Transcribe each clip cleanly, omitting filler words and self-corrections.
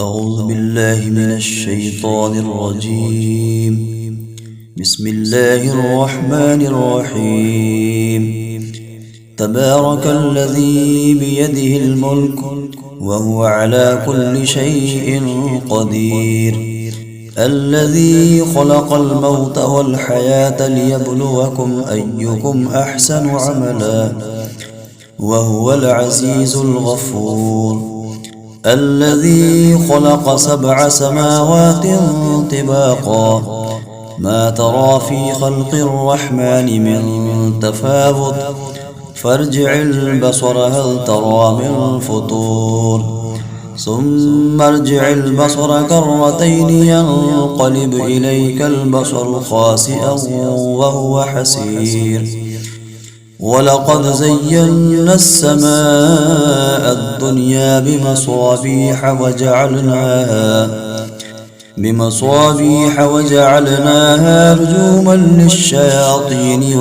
أعوذ بالله من الشيطان الرجيم. بسم الله الرحمن الرحيم. تبارك الذي بيده الملك وهو على كل شيء قدير، الذي خلق الموت والحياة ليبلوكم أيكم أحسن عملا وهو العزيز الغفور، الذي خلق 7 سماوات طباقا ما ترى في خلق الرحمن من تفاوت فارجع البصر هل ترى من فطور، ثم ارجع البصر كرتين ينقلب إليك البصر خاسئا وهو حسير، ولقد زينا السماء الدنيا بمصابيح وجعلناها رجوما للشياطين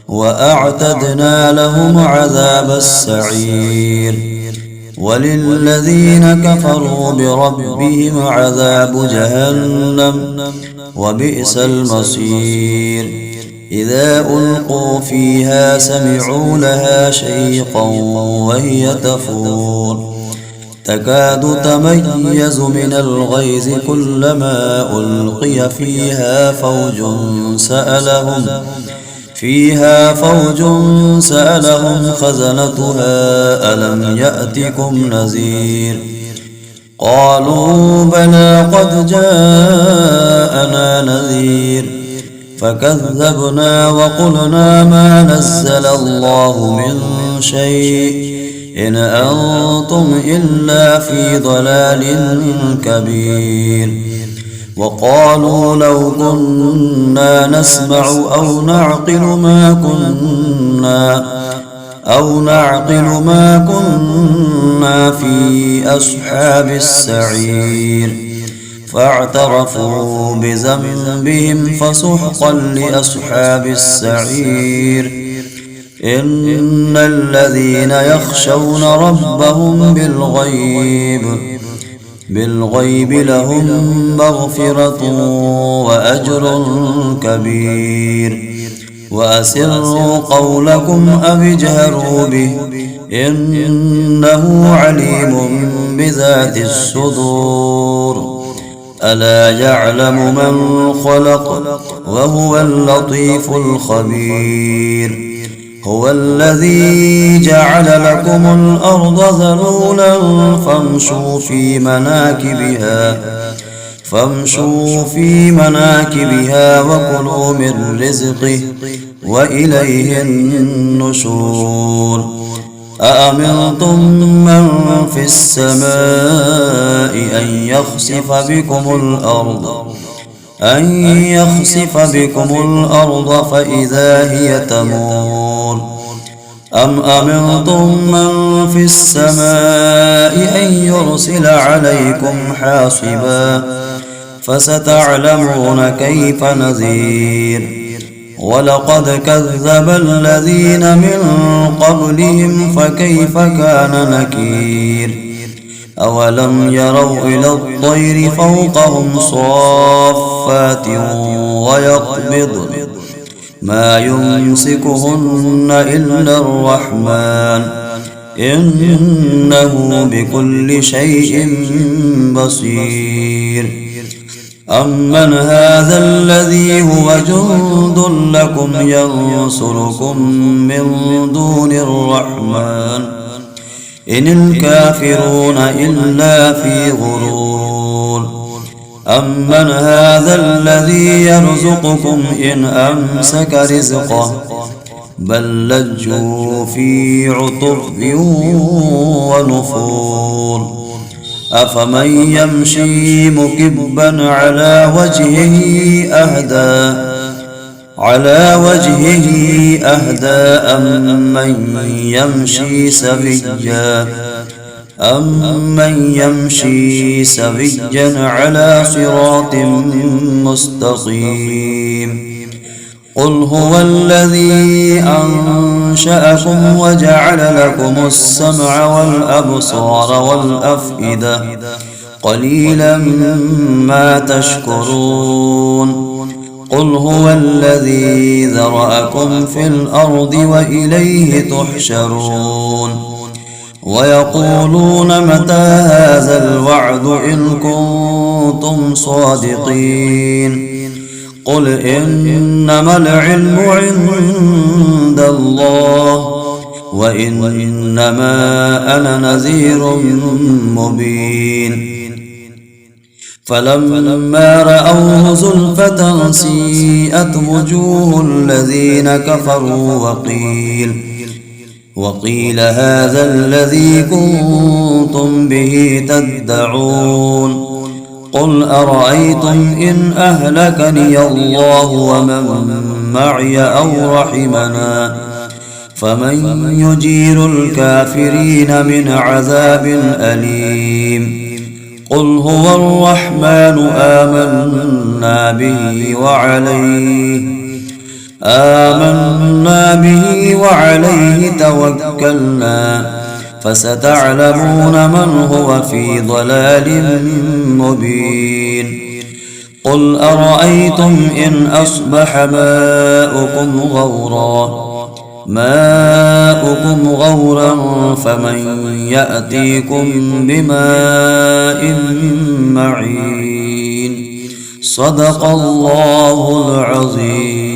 وأعتدنا لهم عذاب السعير، وللذين كفروا بربهم عذاب جهنم وبئس المصير. إذا ألقوا فيها سمعوا لها شيقا وهي تفور تكاد تميز من الغيظ كلما ألقي فيها فوج سألهم خزنتها ألم يأتكم نذير، قالوا بلى قد جاءنا نذير فكذبنا وقلنا ما نزل الله من شيء إن أنتم إلا في ضلال كبير، وقالوا لو كنا نسمع أو نعقل ما كنا في أصحاب السعير، فاعترفوا بذنبهم فسحقا لأصحاب السعير. إن الذين يخشون ربهم بالغيب لهم مغفرة وأجر كبير، وأسروا قولكم أو اجهروا به إنه عليم بذات الصدور، ألا يعلم من خلق وهو اللطيف الخبير. هو الذي جعل لكم الأرض ذلولا فامشوا في مناكبها وكلوا من رزقه وإليه النشور. أأمنتم من في السماء أن يخسف بكم الأرض فإذا هي تمور، أم أمنتم من في السماء أن يرسل عليكم حاصبا فستعلمون كيف نذير. ولقد كذب الذين من قبلهم فكيف كان نكير. أولم يروا إلى الطير فوقهم صافات ويقبض ما يمسكهن إلا الرحمن إنه بكل شيء بصير. أمن هذا الذي هو جند لكم ينصركم من دون الرحمن إن الكافرون إلا في غرور. أمن هذا الذي يرزقكم إن أمسك رزقه بل لجوا في عتب ونفور. أفمن يمشي مكبا على وجهه أهدى أمن يمشي سويا على صراط مستقيم. قل هو الذي أنشأكم وجعل لكم السمع والأبصار والأفئدة قليلا ما تشكرون قل هو الذي ذرأكم في الأرض وإليه تحشرون ويقولون متى هذا الوعد إن كنتم صادقين قل إنما العلم عند الله وإنما أنا نذير مبين فلما رأوه زلفة سيئت وجوه الذين كفروا وقيل هذا الذي كنتم به تدعون قل أرأيتم إن أهلكني الله ومن معي أو رحمنا فمن يجير الكافرين من عذاب أليم قل هو الرحمن آمنا به وعليه توكلنا فستعلمون من هو في ضلال مبين قل أرأيتم إن أصبح ماؤكم غورا فمن يأتيكم بماء معين صدق الله العظيم.